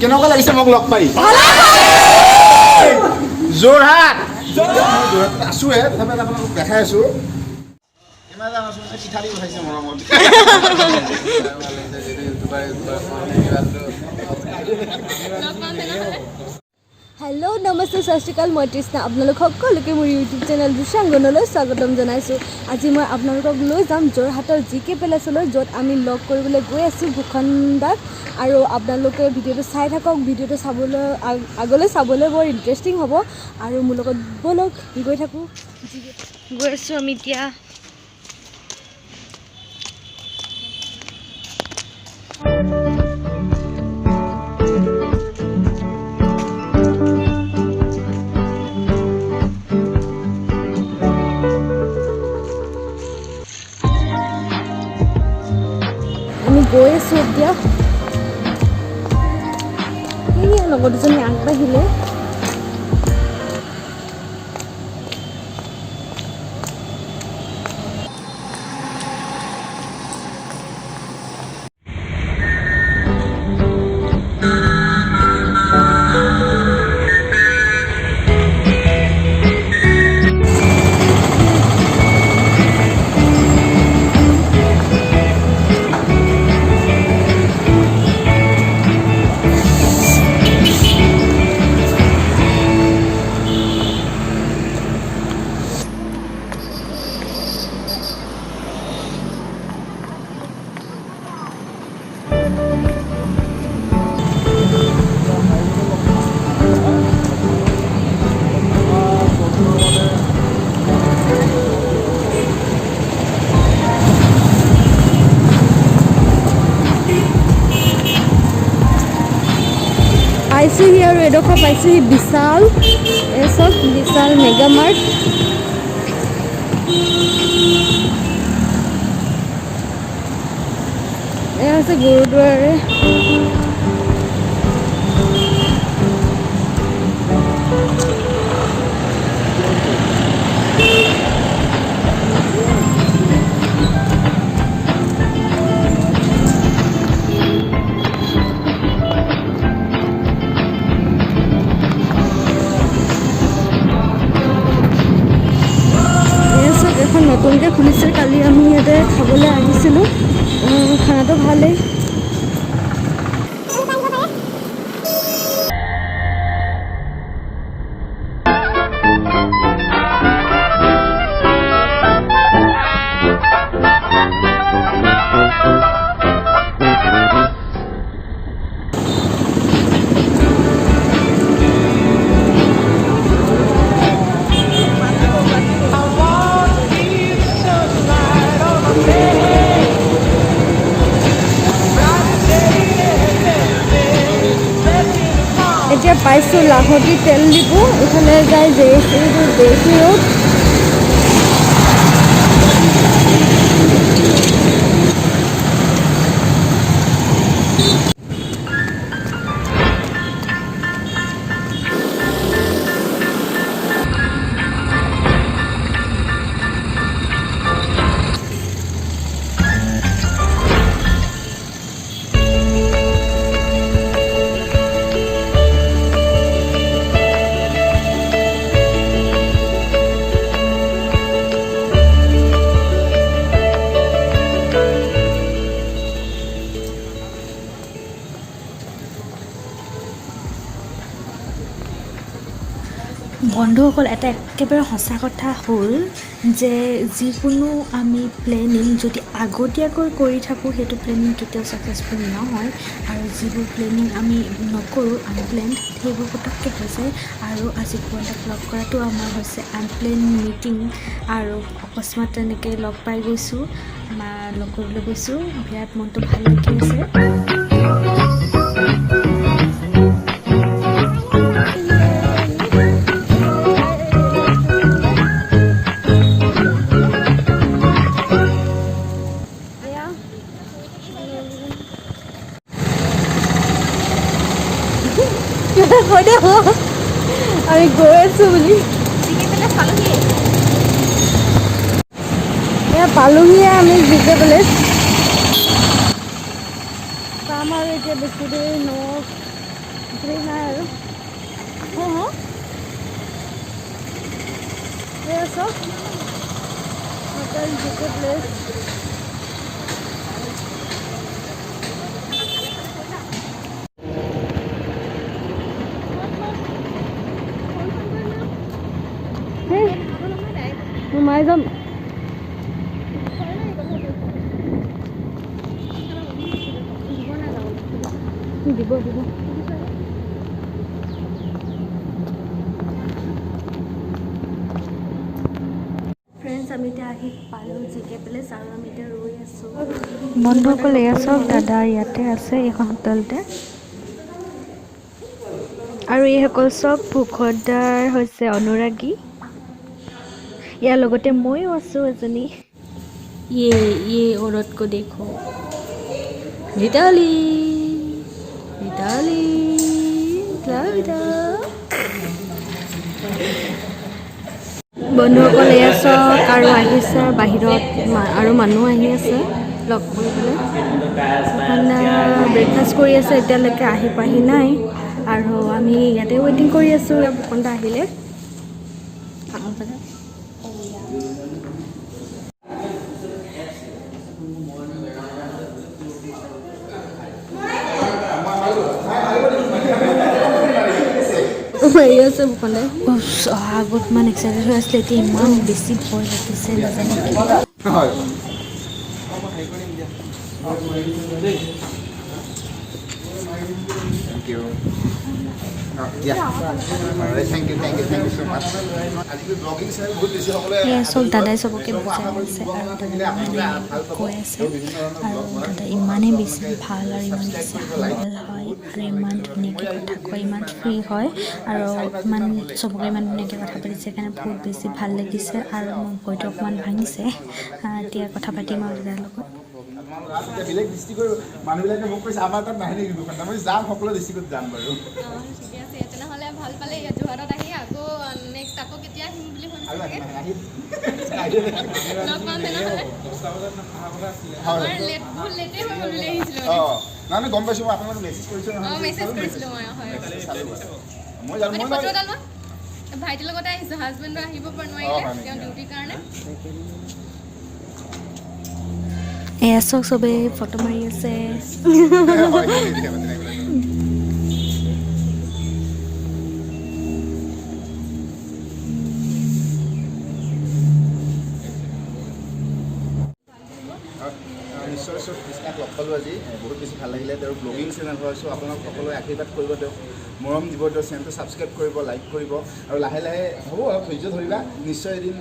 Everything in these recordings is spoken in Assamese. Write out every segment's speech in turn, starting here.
কেনেকুৱা লাগিছে মোক লগ পাই যোৰহাট যোৰহাটত আছোঁহে তথাপি আপোনালোকক দেখাই আছোঁ ইমান আছোঁ চিঠাৰি উঠাইছে মৰমত হেল্ল' নমস্তে সত শ্ৰী আকাল মই তৃষ্ণা আপোনালোক সকলোকে মোৰ ইউটিউব চেনেল দৃশ্যাংগনলৈ স্বাগতম জনাইছোঁ আজি মই আপোনালোকক লৈ যাম যোৰহাটৰ জিকে পেলেচলৈ য'ত আমি লগ কৰিবলৈ গৈ আছোঁ ভূষণ দাক আৰু আপোনালোকে ভিডিঅ'টো চাই থাকক ভিডিঅ'টো চাবলৈ আগলৈ চাবলৈ বৰ ইণ্টাৰেষ্টিং হ'ব আৰু মোৰ লগত ব'লক গৈ থাকোঁ গৈ আছোঁ আমি এতিয়া গৈ আছোঁ এতিয়া এই লগৰ দুজনী আগবাঢ়িলে পাইছোঁহি আৰু এডোখৰ পাইছোঁহি বিশাল চব বিশাল মেগামাৰ্ট এয়া হৈছে গুৰুদ্বাৰে নতুনকৈ খুলিছে কালি আমি ইয়াতে খাবলৈ আহিছিলোঁ খানাটো ভালেই এতিয়া পাইছোঁ লাহটি তেল ডিপু এইফালে যায় জেএচি ৰোড বন্ধুসকল এটা একেবাৰে সঁচা কথা হ'ল যে যিকোনো আমি প্লেনিং যদি আগতীয়াকৈ কৰি থাকোঁ সেইটো প্লেনিং কেতিয়াও ছাকচেছফুল নহয় আৰু যিবোৰ প্লেনিং আমি নকৰোঁ আনপ্লেন সেইবোৰ পটককৈ হৈ যায় আৰু আজি পুৱাক লগ কৰাটো আমাৰ হৈছে আনপ্লেন মিটিং আৰু অকস্মাত তেনেকৈ লগ পাই গৈছোঁ লগ কৰিবলৈ গৈছোঁ বিৰাট মনটো ভাল লাগি আছে আমি গৈ আছোঁ বুলি পালোহিয়ে আমি জিকে পেলেচ পাম আৰু এতিয়া বেছি দেৰি চব হোটেল জিকে প্লেচ সোমাই যাম দিব দিব ফ্ৰেণ্ডছ আমি এতিয়া আহি পালোঁ জিকে প্লেচ আৰু আমি এতিয়া ৰৈ আছোঁ বন্ধুসকল এয়া চব দাদা ইয়াতে আছে এইখন হোটেলতে আৰু এইসকল চব ভুখদাৰ হৈছে অনুৰাগী ইয়াৰ লগতে ময়ো আছোঁ এজনী ये औरत को देखो विटाली विटाली বন্ধুসকল এয়া চব আৰু আহিছে বাহিৰত আৰু মানুহ আহি আছে লগ কৰিবলৈ ব্ৰেকফাষ্ট কৰি আছে এতিয়ালৈকে আহি পাহি নাই আৰু আমি ইয়াতে ৱেইটিং কৰি আছোঁ ভুখনদা আহিলে মাৰি আছে ভুখনে আগত ইমান এক্সাইটেড হৈ আছিলে এতিয়া ইমান বেছি ভয় লাগিছে নাজানো চব দাদাই চবকে বুজাই আছে আৰু দাদাই কৈ আছে আৰু দাদা ইমানেই বেছি ভাল আৰু ইমান বেছি হাম্বল হয় আৰু ইমান ধুনীয়াকৈ কথা কয় ইমান ফ্ৰী হয় আৰু ইমান চবকে ইমান ধুনীয়াকৈ কথা পাতিছে সেইকাৰণে বহুত বেছি ভাল লাগিছে আৰু মোৰ ভয়টো অকণমান ভাঙিছে এতিয়া কথা পাতিম আৰু দাদাৰ লগত বেলেগ ডিষ্ট্ৰিক্টৰ মানুহবিলাকে মোক কৈছে আমাৰ তাত নাহে নেকি দোকান মই যাম সকলো ডিষ্ট্ৰিক্টত যাম বাৰু ঠিকে আছে তেনেহ'লে ভাল পালে ইয়াত যোৰহাটত আহি আকৌ নেক্সট আকৌ কেতিয়া আহিম বুলি ভাবিছে লগ পাম তেনেহ'লে আমাৰ বহুত লেটেই হৈ গ'ল বুলি আহিছিলোঁ নাই গম পাইছোঁ মই আপোনালোকক মেছেজ কৰিছোঁ মেছেজ কৰিছিলোঁ মই হয় মই জানো মই ফটো এডাল ভাইটিৰ লগতে আহিছোঁ হাজবেণ্ডো আহিব পৰা নোৱাৰিলে তেওঁ ডিউটিৰ কাৰণে এয়া চব চবেই ফটো মাৰি আছে নিশ্চয় চব কৃষ্ণাক লগ পালোঁ আজি বহুত বেছি ভাল লাগিলে তেওঁৰ ব্লগিং চেনেল হয় চ' আপোনালোক সকলোৱে আশীৰ্বাদ কৰিব তেওঁক মৰম দিব তেওঁৰ চেনেলটো ছাবস্ক্ৰাইব কৰিব লাইক কৰিব আৰু লাহে লাহে হ'ব অলপ ধৈৰ্য ধৰিবা নিশ্চয় এদিন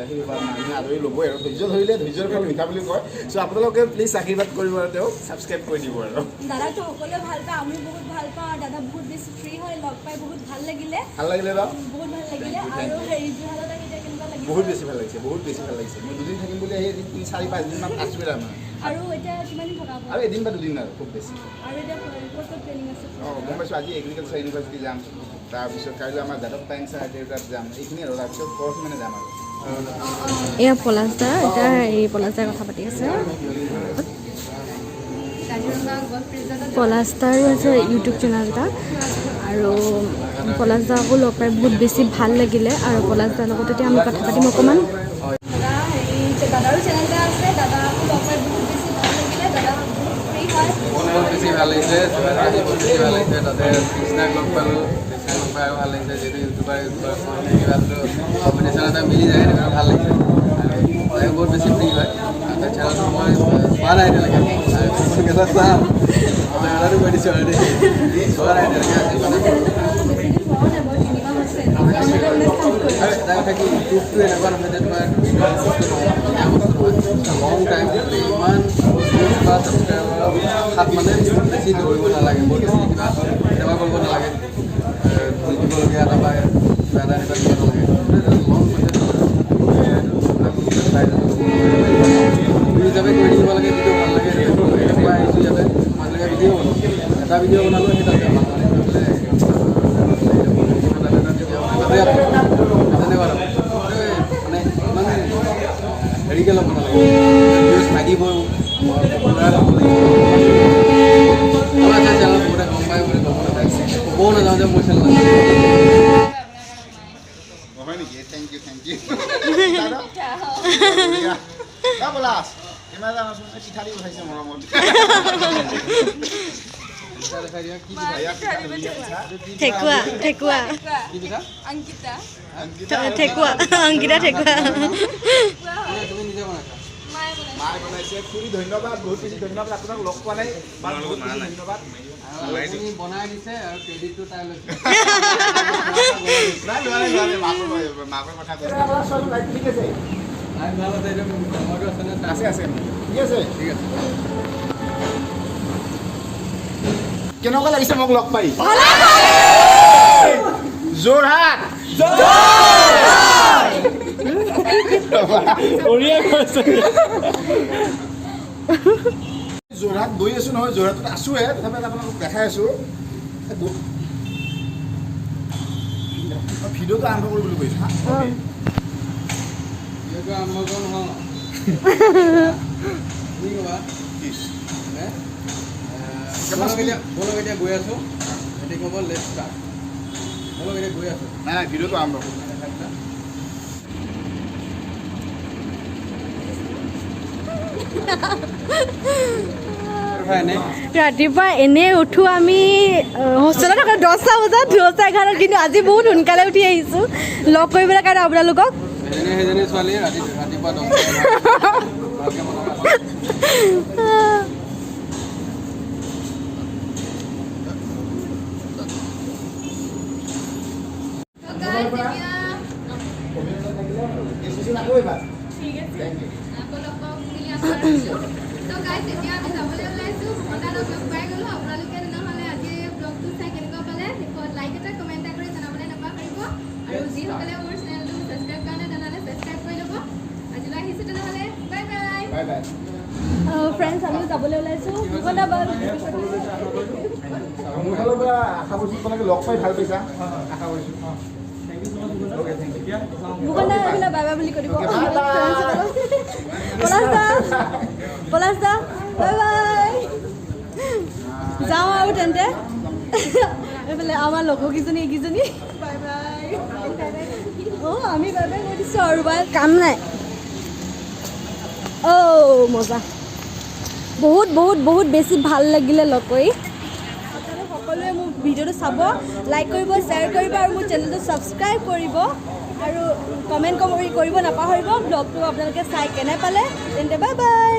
সেই মানুহে আদৰি ল'বই আৰু ধৈৰ্য ধৰিলে ধৈৰ্যৰ ফল মিঠা বুলি কয় চ' আপোনালোকে প্লিজ আশীৰ্বাদ কৰিব আৰু তেওঁক ছাবস্ক্ৰাইব কৰি দিব আৰু দাদাটো সকলোৱে ভাল পায় আমি বহুত ভাল পাওঁ আৰু দাদা বহুত বেছি ফ্ৰী হয় লগ পাই বহুত ভাল লাগিলে ন বহুত ভাল লাগিলে আৰু হেৰি যোৰহাটত আহি এতিয়া কেনেকুৱা লাগিছে বহুত বেছি ভাল লাগিছে মই দুদিন থাকিম বুলি আহি 4-5 দিনমান আছোঁ তাৰমানে আৰু এতিয়া কিমান দিন থকা আৰু এদিন বা দুদিন আৰু খুব বেছি আৰু এতিয়া ক'ত প্লেনিং আছে গম পাইছোঁ আজি এগ্ৰিকালচাৰ ইউনিভাৰ্চিটি যাম তাৰপিছত কাইলৈ আমাৰ যাদৱ পায়েং ছাৰ তাত যাম এইখিনি আৰু তাৰপিছত পৰহি মানে যাম আৰু এয়া পলাশদা এতিয়া এই পলাশদাৰ কথা পাতি আছে পলাশদাৰো আছে ইউটিউব চেনেল এটা আৰু পলাশদাকো লগ পাই বহুত বেছি ভাল লাগিলে আৰু পলাশদাৰ লগত এতিয়া আমি কথা পাতিম অকণমান দাদা হেৰি দাদাৰো চেনেল এটা আছে দাদাকো লগ পাই বহুত বেছি ভাল লাগিলে দাদা বহুত ফ্ৰী হয় বহুত বেছি ভাল লাগিছে বহুত বেছি ভাল লাগিছে তাতে কৃষ্ণাক লগ পালোঁ কৃষ্ণাক লগ পাই ভাল লাগিছে যিহেতু ইউটিউবাৰ কম্বিনেশ্যন এটা মিলি যায় সেইটো ভাল লাগিছে আৰু তাই বহুত বেছি ফ্ৰী হয় আৰু তাই চেনেলটো মই চোৱা নাই এতিয়ালৈকে এটা চাম এটাটো কৈ দিছোঁ আৰু চোৱা নাই এটা কথা কি ইউটিউবটো এনেকুৱা নহয় যে তোমাৰ লং টাইম ইমান বা ছাবস্ক্ৰাইবাৰ হাত মানে বেছি দৌৰিব নালাগে বহুত বেছি কিবা সেৱা কৰিব নালাগে দিবলগীয়া এটা বা কিবা এটা এনেকুৱা দিব নালাগে হিচাপে কৰি দিব লাগে ভিডিঅ' ভাল লাগে এনেকুৱা আহিছোঁ ইয়াতে মানুহলৈকে ভিডিঅ' বনাওঁ এটা ভিডিঅ' বনালোঁ সেই তাতে তেনেকুৱা মানে ইমান হেৰিকৈ ল'ব নালাগে ভিউজ লাগিবই চেনেল বহুতে গম পায় বুলি ক'ব নাপায় ক'বও নাযাওঁ যে মোৰ চেনেল নেকি থেংক ইউ পলাশ ইমান জানাচোন পিঠা দি পঠাইছে মৰমত ঠেকুৱা ঠেকুৱা কি পিঠা অংকিতা ঠেকুৱা অংকিতা ঠেকুৱা তুমি নিজে বনাইছা মায়ে বনাইছে খুৰী ধন্যবাদ বহুত বেছি ধন্যবাদ আপোনাক লগ পোৱা নাই বহুত বেছি ধন্যবাদ তুমি বনাই দিছে আৰু ক্ৰেডিটটো তাই লৈছে মাকৰ কথা ঠিক আছে আছে আছে ঠিক আছে ঠিক আছে কেনেকুৱা লাগিছে মোক লগ পাই যোৰহাট যোৰহাট গৈ আছো নহয় যোৰহাটত আছোহে তথাপি আপোনালোকক দেখাই আছো ভিডিঅ'টো আৰম্ভ কৰিবলৈ কৈছো আৰম্ভ কৰোঁ নহয় কি ক'বা বলক এতিয়া গৈ আছোঁ এতিয়া ক'ব লেটছ ষ্টাৰ্ট বলক এতিয়া গৈ আছোঁ নাই নাই ভিডিঅ'টো আৰম্ভ কৰোঁ ৰাতিপুৱা এনেই উঠো আমি হোষ্টেলত থকা 10টা বজাত 11:30 কিন্তু আজি বহুত সোনকালে উঠি আহিছোঁ লগ কৰিবলৈ কাৰণে আপোনালোকক সেইজনী ছোৱালী ৰাতিপুৱা 10 আকৌ এবাৰ ঠিক আছে থেংক ইউ আকৌ লগ পাম বুলি আশা ৰাখিছোঁ তো গাইজ এতিয়া আমি যাবলৈ ওলাইছোঁ ভূটানত লগ পাই গ'লোঁ আপোনালোকে তেনেহ'লে আজি ব্লগটো চাই কেনেকুৱা পালে শেষত লাইক এটা কমেণ্ট এটা কৰি জনাবলৈ নাপাহৰিব আৰু যিসকলে মোৰ চেনেলটো ছাবস্ক্ৰাইব কৰা নাই তেনেহ'লে ছাবস্ক্ৰাইব কৰি ল'ব আজিলৈ আহিছোঁ তেনেহ'লে bye bye bye bye friends আমিও যাবলৈ ওলাইছোঁ ধন্যবাদ মোৰ ফালৰ পৰা আশা কৰিছোঁ তোমালোকে লগ পাই ভাল পাইছা আশা কৰিছোঁ ভূকন দা এইফালে বাই বাই বুলি কৈ দিব পলাশ দা বাই বাই যাওঁ আৰু তেন্তে এইফালে আমাৰ লগৰকেইজনী এইকেইজনী বাই বাই অঁ আমি বাই বাই কৈ দিছোঁ আৰু বাই কাম নাই অ' মজা বহুত বহুত বহুত বেছি ভাল লাগিলে লগ কৰি সকলোৱে মোৰ ভিডিঅ'টো চাব লাইক কৰিব শ্বেয়াৰ কৰিব আৰু মোৰ চেনেলটো ছাবস্ক্ৰাইব কৰিব আৰু কমেণ্ট কৰিব নাপাহৰিব ব্লগটো আপোনালোকে চাই কেনে পালে তেন্তে বাই বাই